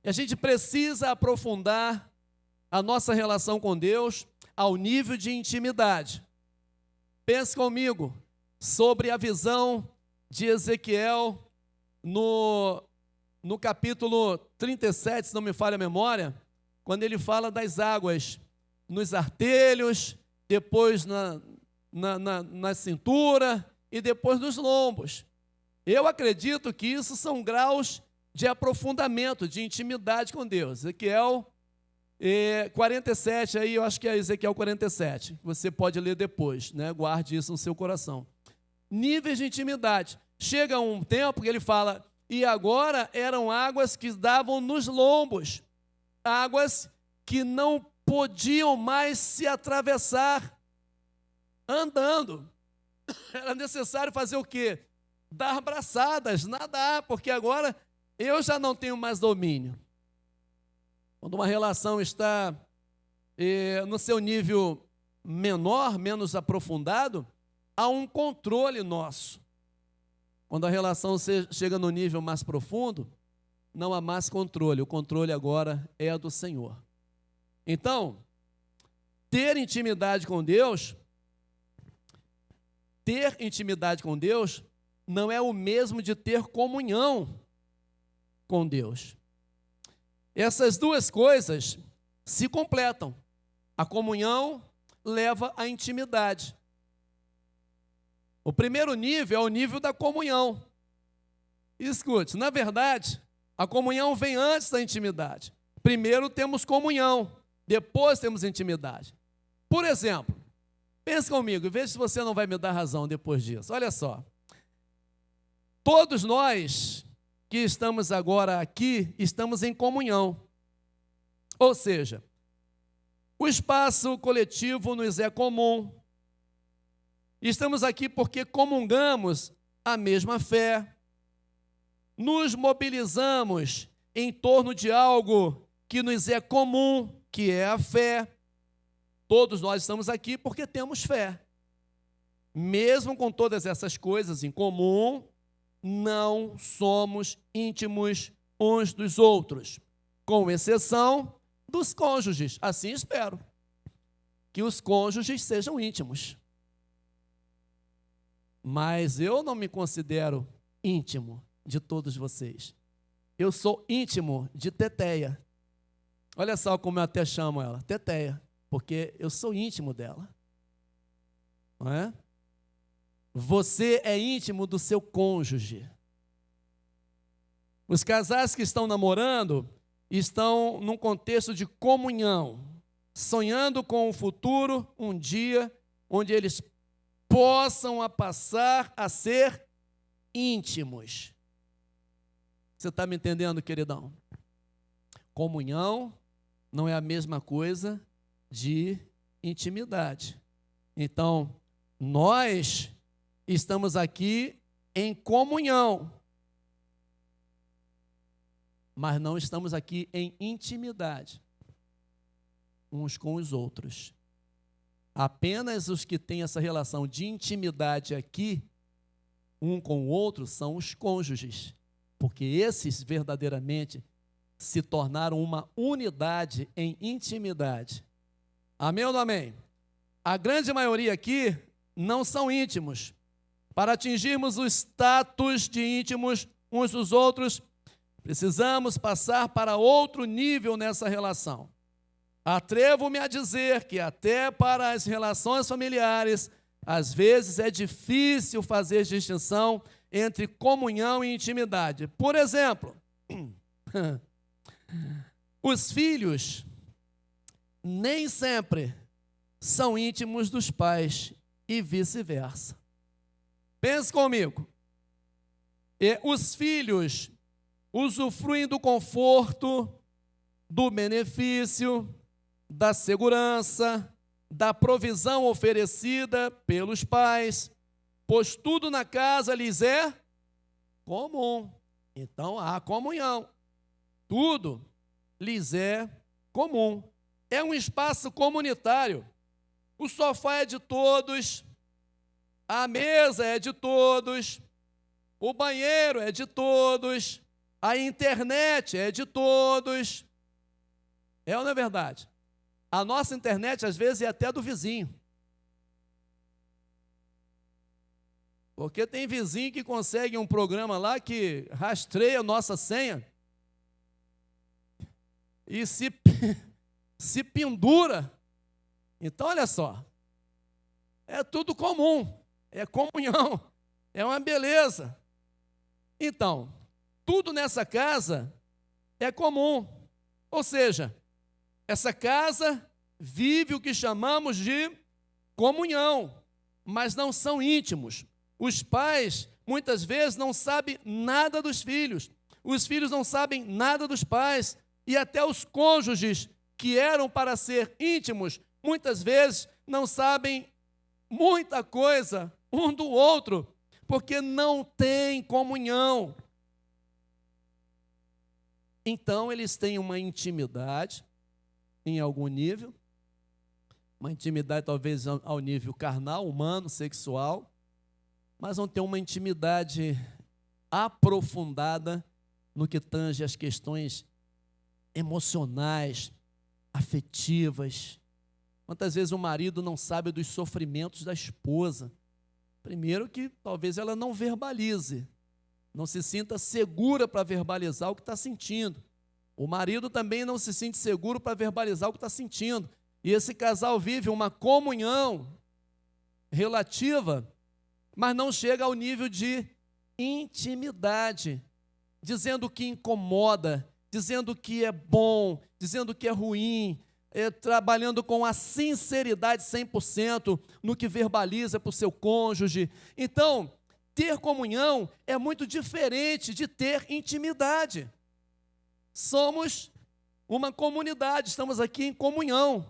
E a gente precisa aprofundar a nossa relação com Deus ao nível de intimidade. Pense comigo sobre a visão de Ezequiel no capítulo 37, se não me falha a memória, quando ele fala das águas nos artelhos, depois na cintura e depois nos lombos. Eu acredito que isso são graus de aprofundamento, de intimidade com Deus. Ezequiel 47, aí eu acho que é Ezequiel 47, você pode ler depois, né? Guarde isso no seu coração. Níveis de intimidade. Chega um tempo que ele fala, e agora eram águas que davam nos lombos, águas que não podiam mais se atravessar andando. Era necessário fazer o quê? Dar braçadas, nadar, porque agora eu já não tenho mais domínio. Quando uma relação está no seu nível menor, menos aprofundado, há um controle nosso. Quando a relação chega no nível mais profundo, não há mais controle. O controle agora é do Senhor. Então, ter intimidade com Deus não é o mesmo de ter comunhão com Deus. Essas duas coisas se completam. A comunhão leva à intimidade. O primeiro nível é o nível da comunhão. Escute, na verdade, a comunhão vem antes da intimidade. Primeiro temos comunhão, depois temos intimidade. Por exemplo, pense comigo e veja se você não vai me dar razão depois disso. Olha só. Todos nós que estamos agora aqui, estamos em comunhão. Ou seja, o espaço coletivo nos é comum. Estamos aqui porque comungamos a mesma fé. Nos mobilizamos em torno de algo que nos é comum, que é a fé. Todos nós estamos aqui porque temos fé. Mesmo com todas essas coisas em comum, não somos íntimos uns dos outros, com exceção dos cônjuges. Assim espero que os cônjuges sejam íntimos. Mas eu não me considero íntimo de todos vocês. Eu sou íntimo de Teteia. Olha só como eu até chamo ela, Teteia, porque eu sou íntimo dela. Não é? Você é íntimo do seu cônjuge. Os casais que estão namorando estão num contexto de comunhão, sonhando com o futuro, um dia onde eles possam passar a ser íntimos. Você está me entendendo, queridão? Comunhão não é a mesma coisa de intimidade. Então, nós estamos aqui em comunhão, mas não estamos aqui em intimidade uns com os outros. Apenas os que têm essa relação de intimidade aqui, um com o outro, são os cônjuges, porque esses verdadeiramente se tornaram uma unidade em intimidade. Amém ou não amém? A grande maioria aqui não são íntimos. Para atingirmos o status de íntimos uns dos outros, precisamos passar para outro nível nessa relação. Atrevo-me a dizer que até para as relações familiares, às vezes é difícil fazer distinção entre comunhão e intimidade. Por exemplo, os filhos nem sempre são íntimos dos pais e vice-versa. Pense comigo. Os filhos usufruem do conforto, do benefício, da segurança, da provisão oferecida pelos pais, pois tudo na casa lhes é comum. Então há comunhão. Tudo lhes é comum. É um espaço comunitário. O sofá é de todos, a mesa é de todos, o banheiro é de todos, A internet é de todos. É ou não é verdade? A nossa internet, às vezes, é até do vizinho. Porque tem vizinho que consegue um programa lá que rastreia a nossa senha e se pendura. Então, olha só, é tudo comum, é comunhão, é uma beleza. Então, tudo nessa casa é comum, ou seja, essa casa vive o que chamamos de comunhão, mas não são íntimos. Os pais, muitas vezes, não sabem nada dos filhos. Os filhos não sabem nada dos pais. E até os cônjuges, que eram para ser íntimos, muitas vezes não sabem muita coisa um do outro, porque não tem comunhão. Então, eles têm uma intimidade, em algum nível, uma intimidade talvez ao nível carnal, humano, sexual, mas vão ter uma intimidade aprofundada no que tange as questões emocionais, afetivas. Quantas vezes o marido não sabe dos sofrimentos da esposa? Primeiro que talvez ela não verbalize, não se sinta segura para verbalizar o que está sentindo. O marido também não se sente seguro para verbalizar o que está sentindo. E esse casal vive uma comunhão relativa, mas não chega ao nível de intimidade, dizendo o que incomoda, dizendo o que é bom, dizendo o que é ruim, trabalhando com a sinceridade 100% no que verbaliza para o seu cônjuge. Então, ter comunhão é muito diferente de ter intimidade. Somos uma comunidade, estamos aqui em comunhão,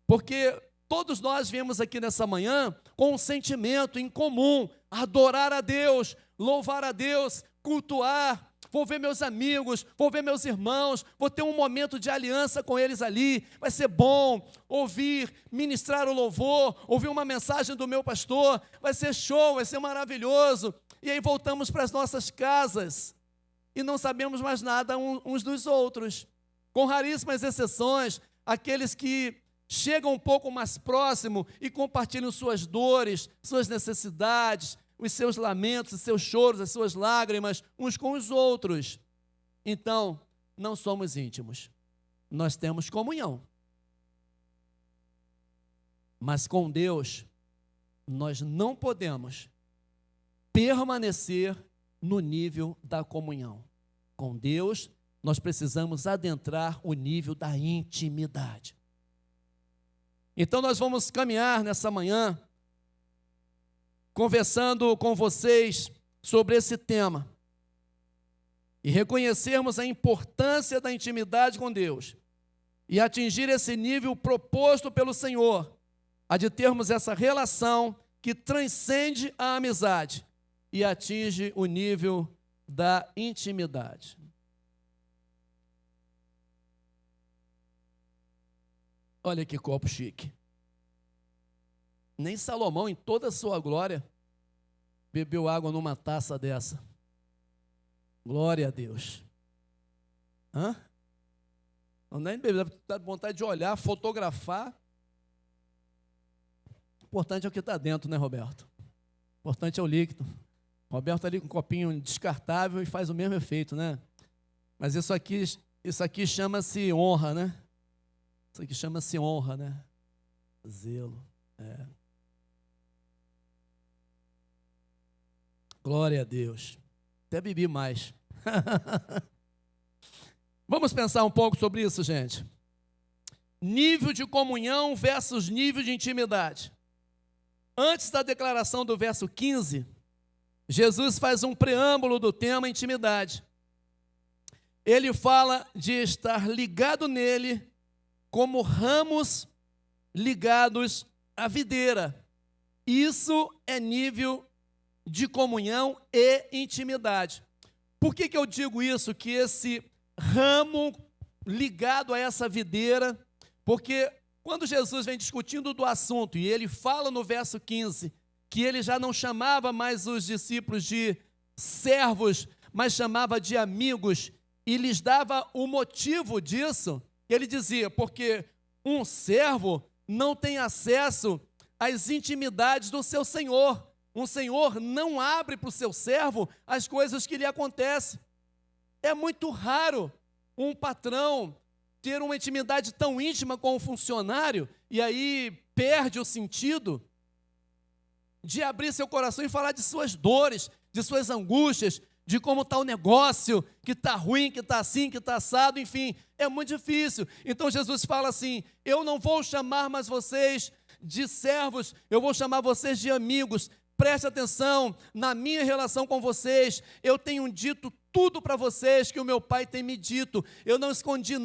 porque todos nós viemos aqui nessa manhã com um sentimento em comum: adorar a Deus, louvar a Deus, cultuar. Vou ver meus amigos, vou ver meus irmãos, vou ter um momento de aliança com eles ali. Vai ser bom ouvir, ministrar o louvor, ouvir uma mensagem do meu pastor. Vai ser show, vai ser maravilhoso. E aí voltamos para as nossas casas e não sabemos mais nada uns dos outros. Com raríssimas exceções, aqueles que chegam um pouco mais próximo e compartilham suas dores, suas necessidades, os seus lamentos, os seus choros, as suas lágrimas, uns com os outros. Então, não somos íntimos. Nós temos comunhão. Mas com Deus, nós não podemos permanecer no nível da comunhão. Com Deus, nós precisamos adentrar o nível da intimidade. Então, nós vamos caminhar nessa manhã conversando com vocês sobre esse tema e reconhecermos a importância da intimidade com Deus e atingir esse nível proposto pelo Senhor, a de termos essa relação que transcende a amizade e atinge o nível da intimidade. Olha que copo chique. Nem Salomão, em toda a sua glória, bebeu água numa taça dessa. Glória a Deus. Hã? Não nem bebeu, dá vontade de olhar, fotografar. O importante é o que está dentro, né, Roberto? O importante é o líquido. Roberto está ali com um copinho descartável e faz o mesmo efeito, né? Mas isso aqui chama-se honra, né? Isso aqui chama-se honra, né? Zelo. Glória a Deus. Até bebi mais. Vamos pensar um pouco sobre isso, gente. Nível de comunhão versus nível de intimidade. Antes da declaração do verso 15, Jesus faz um preâmbulo do tema intimidade. Ele fala de estar ligado nele como ramos ligados à videira. Isso é nível de comunhão e intimidade. Por que eu digo isso? Que esse ramo ligado a essa videira, porque quando Jesus vem discutindo do assunto, e ele fala no verso 15, que ele já não chamava mais os discípulos de servos, mas chamava de amigos, e lhes dava o motivo disso. Ele dizia, porque um servo não tem acesso às intimidades do seu senhor. Um senhor não abre para o seu servo as coisas que lhe acontecem. É muito raro um patrão ter uma intimidade tão íntima com o funcionário e aí perde o sentido de abrir seu coração e falar de suas dores, de suas angústias, de como está o negócio, que está ruim, que está assim, que está assado, enfim, é muito difícil. Então Jesus fala assim, eu não vou chamar mais vocês de servos, eu vou chamar vocês de amigos. Preste atenção na minha relação com vocês, eu tenho dito tudo para vocês que o meu Pai tem me dito, eu não escondi